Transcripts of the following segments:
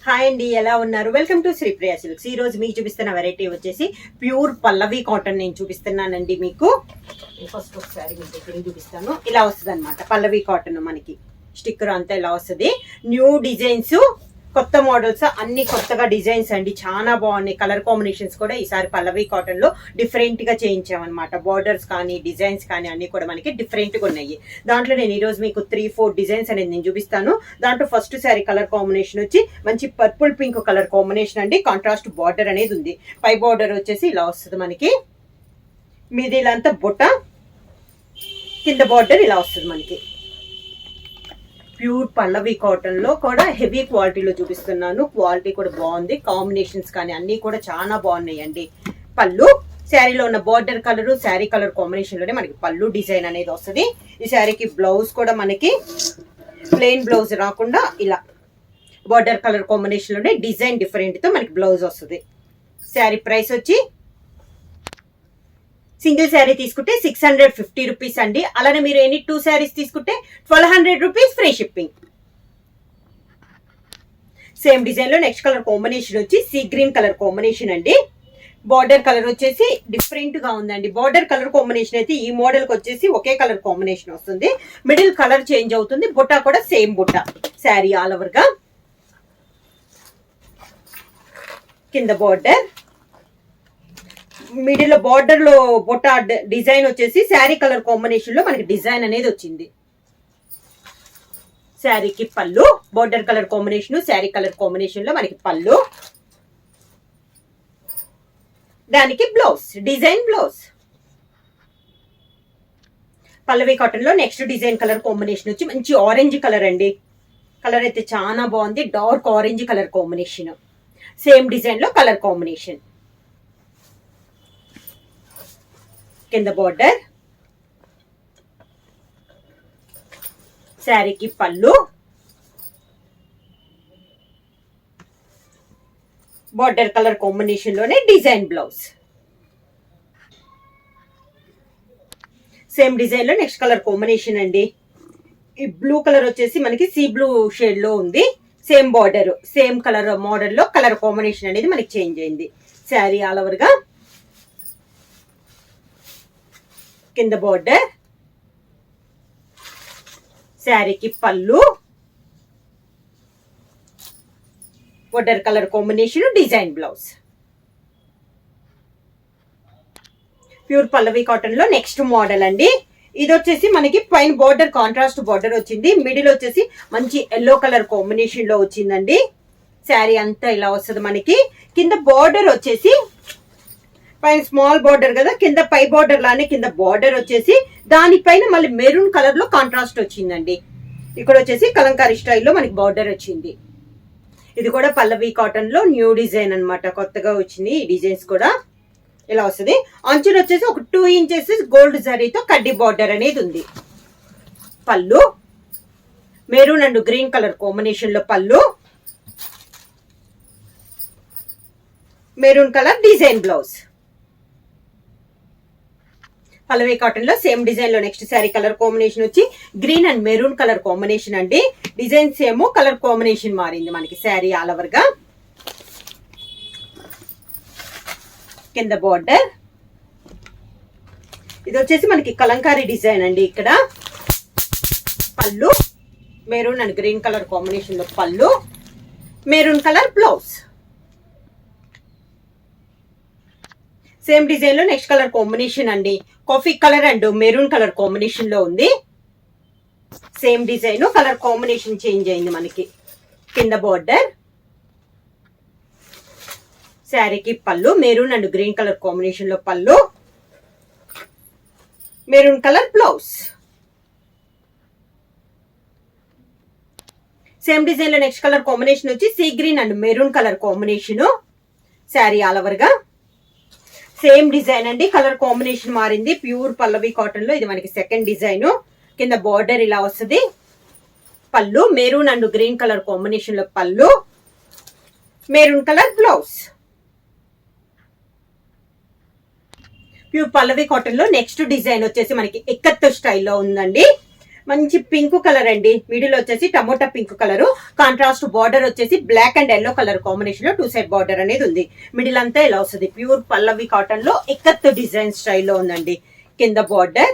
Hi అండి, ఎలా ఉన్నారు? Welcome to Sripriya silks. ఈ రోజు మీకు చూపిస్తున్న వెరైటీ వచ్చేసి ప్యూర్ పల్లవి కాటన్ నేను చూపిస్తున్నానండి. మీకు ఫస్ట్ ఒకసారి మీ దగ్గర చూపిస్తాను. ఇలా వస్తుంది అనమాట పల్లవి కాటన్. మనకి స్టిక్కర్ అంతా ఇలా వస్తుంది. న్యూ డిజైన్స్, కొత్త మోడల్స్, అన్ని కొత్తగా డిజైన్స్ అండి. చాలా బాగున్నాయి. కలర్ కాంబినేషన్స్ కూడా ఈసారి పల్లవి కాటన్ లో డిఫరెంట్ గా చేయించామన్నమాట. బార్డర్స్ కానీ డిజైన్స్ కానీ అన్ని కూడా మనకి డిఫరెంట్ గా ఉన్నాయి. దాంట్లో నేను ఈ రోజు మీకు 3-4 డిజైన్స్ అనేది నేను చూపిస్తాను. దాంట్లో ఫస్ట్ శారీ కలర్ కాంబినేషన్ వచ్చి మంచి పర్పుల్ పింక్ కలర్ కాంబినేషన్ అండి. కాంట్రాస్ట్ బార్డర్ అనేది ఉంది. పై బార్డర్ వచ్చేసి ఇలా వస్తుంది మనకి. మీది ఇలా అంతా బుట్ట, కింద బార్డర్ ఇలా వస్తుంది మనకి. ప్యూర్ పల్లవి కాటన్ లో కూడా హెవీ క్వాలిటీలో చూపిస్తున్నాను. క్వాలిటీ కూడా బాగుంది. కాంబినేషన్స్ కానీ అన్ని కూడా చాలా బాగున్నాయండి. పళ్ళు, శారీలో ఉన్న border colour, sari colour combination లోనే మనకి పళ్ళు డిజైన్ అనేది వస్తుంది. ఈ శారీకి బ్లౌజ్ కూడా మనకి ప్లెయిన్ బ్లౌజ్ రాకుండా ఇలా బార్డర్ కలర్ కాంబినేషన్ లోనే డిజైన్ డిఫరెంట్ తో మనకి బ్లౌజ్ వస్తుంది. శారీ ప్రైస్ వచ్చి సింగిల్ శారీ తీసుకుంటే 650 రూపీస్ అండి. అలానే మీరు ఎనీ 2 శారీస్ తీసుకుంటే 1200 rupees free shipping. Same design లో నెక్స్ట్ కలర్ కాంబినేషన్ వచ్చి సీ గ్రీన్ కలర్ కాంబినేషన్ అండి. బార్డర్ కలర్ వచ్చేసి డిఫరెంట్ గా ఉందండి. బార్డర్ కలర్ కాంబినేషన్ అయితే ఈ మోడల్ కి వచ్చేసి ఒకే కలర్ కాంబినేషన్ వస్తుంది. మిడిల్ కలర్ చేంజ్ అవుతుంది. బుట్ట కూడా సేమ్ బుట్ట. శారీ ఆల్ ఓవర్ గా కింద బార్డర్, మిడిల్ బార్డర్ లో బొట్ట డిజైన్ వచ్చేసి శారీ కలర్ కాంబినేషన్ లో మనకి డిజైన్ అనేది వచ్చింది. శారీకి పళ్ళు, border colour combination, sari colour combination లో మనకి పళ్ళు, దానికి blouse design blouse. Pallavi cotton లో నెక్స్ట్ డిజైన్ కలర్ కాంబినేషన్ వచ్చి మంచి ఆరెంజ్ కలర్ అండి. కలర్ అయితే చాలా బాగుంది. Dark orange colour combination. Same design లో కలర్ కాంబినేషన్. కింద బార్డర్, శారీకి పళ్ళు, బార్డర్ కలర్ కాంబినేషన్ లోనే డిజైన్ బ్లౌజ్. సేమ్ డిజైన్ లో నెక్స్ట్ కలర్ కాంబినేషన్ అండి. ఈ బ్లూ కలర్ వచ్చేసి మనకి సీ బ్లూ షేడ్ లో ఉంది. Same border, same colour model లో కలర్ కాంబినేషన్ అనేది మనకి చేంజ్ అయింది. శారీ ఆల్ ఓవర్ గా కింద బార్డర్, శారీకి పళ్ళు, border colour combination, design blouse. Pure Pallavi cotton లో నెక్స్ట్ మోడల్ అండి. ఇది వచ్చేసి మనకి పైన బార్డర్ కాంట్రాస్ట్ బార్డర్ వచ్చింది. మిడిల్ వచ్చేసి మంచి ఎల్లో కలర్ కాంబినేషన్ లో వచ్చిందండి. శారీ అంతా ఇలా వస్తుంది మనకి. కింద బార్డర్ వచ్చేసి పైన స్మాల్ బార్డర్ కదా, కింద పై బార్డర్ లానే కింద బార్డర్ వచ్చేసి దానిపైన మళ్ళీ మెరూన్ కలర్ లో కాంట్రాస్ట్ వచ్చిందండి. ఇక్కడ వచ్చేసి కలంకారీ స్టైల్లో మనకి బార్డర్ వచ్చింది. ఇది కూడా పల్లవి కాటన్ లో న్యూ డిజైన్ అనమాట. కొత్తగా వచ్చింది ఈ డిజైన్స్ కూడా. ఇలా వస్తుంది. అంచులు వచ్చేసి ఒక 2 ఇంచెస్ గోల్డ్ జరీతో కడ్డీ బార్డర్ అనేది ఉంది. పళ్ళు maroon and green colour combination లో పళ్ళు, maroon colour design blouse. Pallavi cotton లో సేమ్ డిజైన్ లో నెక్స్ట్ శారీ కలర్ కాంబినేషన్ వచ్చి green and maroon colour combination అండి. డిజైన్స్ ఏమో కలర్ కాంబినేషన్ మారింది మనకి. శారీ ఆల్ ఓవర్ గా కింద బార్డర్. ఇది వచ్చేసి మనకి కలంకారీ డిజైన్ అండి. ఇక్కడ పళ్ళు maroon and green colour combination లో పళ్ళు, maroon colour blouse. Same design లో నెక్స్ట్ కలర్ కాంబినేషన్ అండి. Coffee colour and maroon colour combination లో ఉంది. Same design colour combination change అయింది మనకి. కింద బార్డర్, శారీకి పళ్ళు, maroon and green colour combination లో పళ్ళు, maroon colour blouse. Same design లో నెక్స్ట్ కలర్ కాంబినేషన్ వచ్చి sea green and maroon colour combination. Sari all over గా సేమ్ డిజైన్ అండి. కలర్ కాంబినేషన్ మారింది. ప్యూర్ పల్లవి కాటన్ లో ఇది మనకి సెకండ్ డిజైన్. కింద బార్డర్ ఇలా వస్తుంది. పళ్ళు maroon and green colour combination లో పళ్ళు, maroon colour blouse. Pure Pallavi cotton లో నెక్స్ట్ డిజైన్ వచ్చేసి మనకి ఎక్కత్తు స్టైల్లో ఉందండి. మంచి పింక్ కలర్ అండి, మిడిల్ వచ్చేసి tomato pink colour, contrast border వచ్చేసి black and yellow colour combination లో 2 సైడ్ బార్డర్ అనేది ఉంది. మిడిల్ అంతా ఇలా వస్తుంది. ప్యూర్ పల్లవి కాటన్ లో ఇక్కత్ డిజైన్ స్టైల్లో ఉందండి. కింద బార్డర్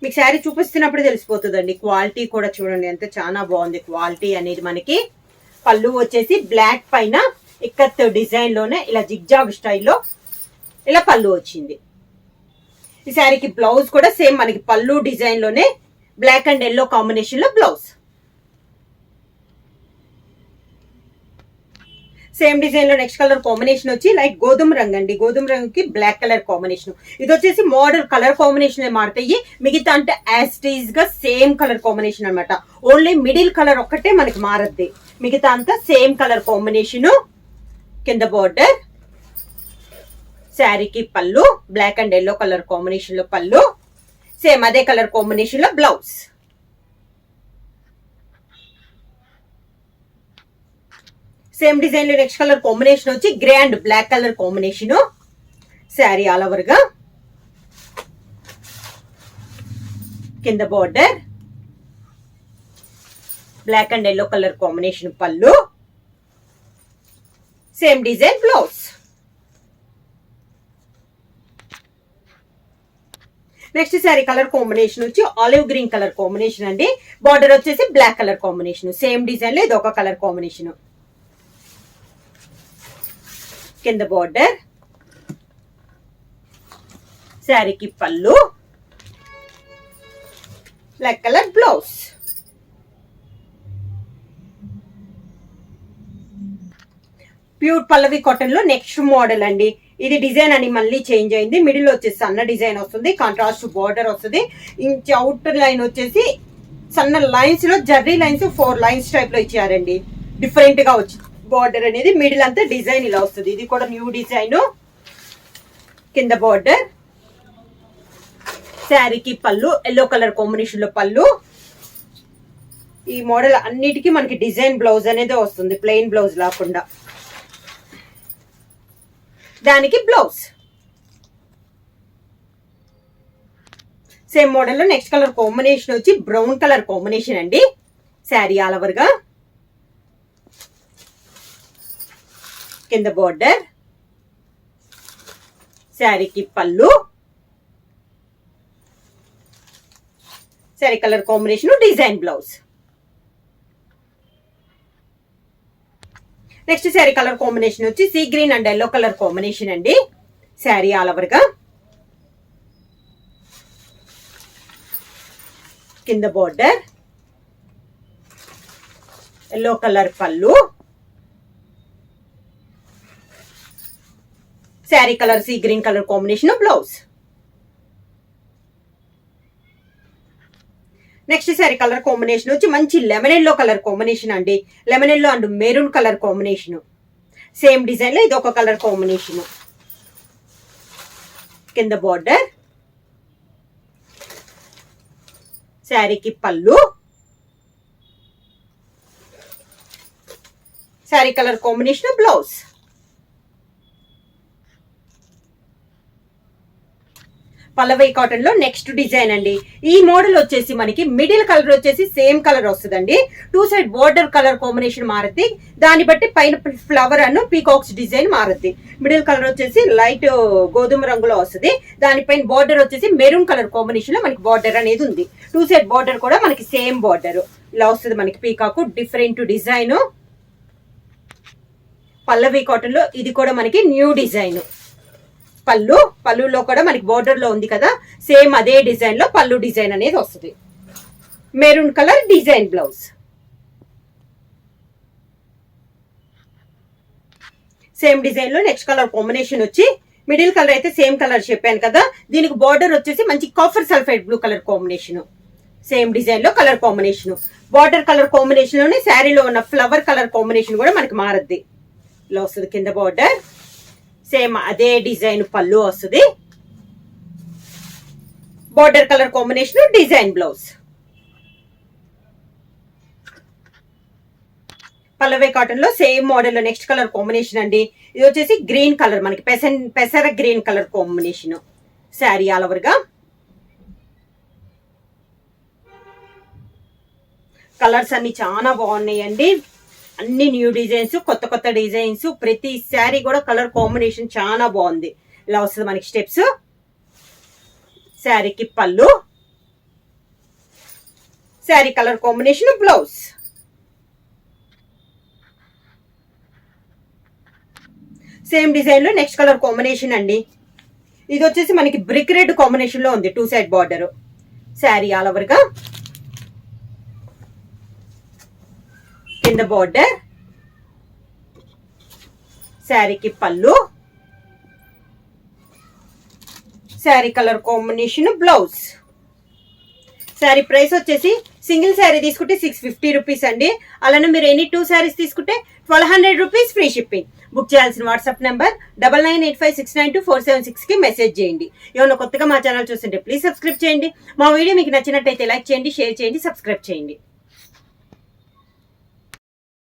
మీకు శారీ చూపిస్తున్నప్పుడు తెలిసిపోతుందండి. క్వాలిటీ కూడా చూడండి ఎంత చాలా బాగుంది క్వాలిటీ అనేది. మనకి పళ్ళు వచ్చేసి బ్లాక్ పైన ఇక్కత్ డిజైన్ లోనే ఇలా జిగ్జాగ్ స్టైల్లో ఇలా పళ్ళు వచ్చింది. ఈ శారీకి బ్లౌజ్ కూడా సేమ్ మనకి పళ్ళు డిజైన్ లోనే బ్లాక్ అండ్ ఎల్లో కాంబినేషన్ లో బ్లౌజ్. సేమ్ డిజైన్ లో నెక్స్ట్ కలర్ కాంబినేషన్ వచ్చి లైట్ గోధుమ రంగు అండి. గోధుమ రంగుకి బ్లాక్ కలర్ కాంబినేషన్. ఇది వచ్చేసి మోడల్ కలర్ కాంబినేషన్ మారుతాయి. మిగతా అంటే యాస్టీజ్ గా సేమ్ కలర్ కాంబినేషన్ అనమాట. ఓన్లీ మిడిల్ కలర్ ఒక్కటే మనకి మారద్ది, మిగతా అంతా సేమ్ కలర్ కాంబినేషన్. కింద బోర్డర్, శారీకి పళ్ళు black and yellow colour combination లో పళ్ళు, సేమ్ అదే కలర్ కాంబినేషన్ లో బ్లౌజ్. సేమ్ డిజైన్ లో నెక్స్ట్ కలర్ కాంబినేషన్ వచ్చి grey and black colour combination. Sari all over గా కింద border black and yellow colour combination పళ్ళు, same design blouse. Next sari colour combination వచ్చి ఆలివ్ గ్రీన్ కలర్ కాంబినేషన్ అండి. Border వచ్చేసి black colour combination. Same design లో ఇది ఒక కలర్ కాంబినేషన్. కింద బార్డర్, శారీకి పళ్ళు black colour blouse. Pure Pallavi cotton లో నెక్స్ట్ మోడల్ అండి. ఇది డిజైన్ అని మళ్ళీ చేంజ్ అయింది. మిడిల్ వచ్చేసి సన్న డిజైన్ వస్తుంది, కాంట్రాస్ట్ బార్డర్ వస్తుంది. ఇంచ్ అవుటర్ లైన్ వచ్చేసి సన్న లైన్స్ లో జర్రీ లైన్స్ 4 లైన్స్ టైప్ లో ఇచ్చారండి. డిఫరెంట్ గా వచ్చి బార్డర్ అనేది మిడిల్ అంతా డిజైన్ ఇలా వస్తుంది. ఇది కూడా న్యూ డిజైన్. కింద బార్డర్, శారీకి పళ్ళు ఎల్లో కలర్ కాంబినేషన్ లో పళ్ళు. ఈ మోడల్ అన్నిటికీ మనకి డిజైన్ బ్లౌజ్ అనేది వస్తుంది, ప్లెయిన్ బ్లౌజ్ లేకుండా. దానికి బ్లౌజ్ సేమ్ మోడల్ లో నెక్స్ట్ కలర్ కాంబినేషన్ వచ్చి బ్రౌన్ కలర్ కాంబినేషన్ అండి. శారీ ఆల్ ఓవర్ గా కింద బోర్డర్, శారీకి పళ్ళు, sari colour combination design blouse. Next sari colour combination వచ్చి sea green and yellow colour combination అండి. శారీ ఆల్ ఓవర్ గా కింద బోర్డర్, ఎల్లో కలర్ పళ్ళు, sari colour sea green colour combination blouse. Next sari colour combination వచ్చి మంచి లెమన్ ఎల్లో కలర్ కాంబినేషన్ అండి. Lemon yellow and maroon colour combination. Same design లో ఇది ఒక కలర్ కాంబినేషన్. కింద బార్డర్, శారీకి పళ్ళు, sari colour combination blouse. Pallavi cotton లో నెక్స్ట్ డిజైన్ అండి. ఈ మోడల్ వచ్చేసి మనకి మిడిల్ కలర్ వచ్చేసి సేమ్ కలర్ వస్తుందండి. 2 సైడ్ బోర్డర్ కలర్ కాంబినేషన్ మారుద్ది. దాన్ని బట్టి పైన ఫ్లవర్ అను పీకాక్స్ డిజైన్ మారుద్ది. మిడిల్ కలర్ వచ్చేసి లైట్ గోధుమ రంగులో వస్తుంది. దానిపైన బోర్డర్ వచ్చేసి మెరూన్ కలర్ కాంబినేషన్ లో మనకి బార్డర్ అనేది ఉంది. 2 సైడ్ బార్డర్ కూడా మనకి సేమ్ బార్డర్ ఇలా వస్తుంది. మనకి పీకాక్ డిఫరెంట్ డిజైన్. పల్లవి కాటన్ లో ఇది కూడా మనకి న్యూ డిజైన్. పళ్ళులో కూడా మనకి బోర్డర్ లో ఉంది కదా, సేమ్ అదే డిజైన్ లో పళ్ళు డిజైన్ అనేది వస్తుంది. Maroon colour design blouse. Same design లో నెక్స్ట్ కలర్ కాంబినేషన్ వచ్చి మిడిల్ కలర్ అయితే సేమ్ కలర్ చెప్పాను కదా, దీనికి బార్డర్ వచ్చేసి మంచి copper sulphide blue colour combination. Same design లో colour combination. Border colour combination లోనే శారీలో ఉన్న ఫ్లవర్ కలర్ కాంబినేషన్ కూడా మనకి మారద్ది. ఇలా వస్తుంది కింద బార్డర్. సేమ్ అదే డిజైన్ పళ్ళు వస్తుంది. Border colour combination design blouse. Pallavi cotton లో సేమ్ మోడల్ లో నెక్స్ట్ కలర్ కాంబినేషన్ అండి. ఇది వచ్చేసి గ్రీన్ కలర్, మనకి పెసర green colour combination. Sari all over గా కలర్స్ అన్ని చాలా బాగున్నాయండి. అన్ని న్యూ డిజైన్స్, కొత్త కొత్త డిజైన్స్. ప్రతి శారీ కూడా కలర్ కాంబినేషన్ చాలా బాగుంది. ఇలా వస్తుంది మనకి స్టెప్స్. శారీకి పళ్ళు, sari colour combination, blouse. Same design లో నెక్స్ట్ కలర్ కాంబినేషన్ అండి. ఇది వచ్చేసి మనకి బ్రిక్ రెడ్ కాంబినేషన్ లో ఉంది. 2 side border. Sari all over గా కింద బార్డర్, శారీకి పళ్ళు, sari colour combination, blouse. Sari price వచ్చేసి సింగిల్ శారీ తీసుకుంటే 650 రూపీస్ అండి. అలానే మీరు ఎనీ 2 శారీస్ తీసుకుంటే 1200 రూపీస్ ఫ్రీ షిప్పింగ్. బుక్ చేయాల్సిన వాట్సాప్ నెంబర్ 9985692476 కి మెసేజ్ చేయండి. ఏమన్నా కొత్తగా మా ఛానల్ చూస్తుంటే ప్లీజ్ సబ్స్క్రైబ్ చేయండి. మా వీడియో మీకు నచ్చినట్టయితే లైక్ చేయండి, షేర్ చేయండి, సబ్స్క్రైబ్ చేయండి.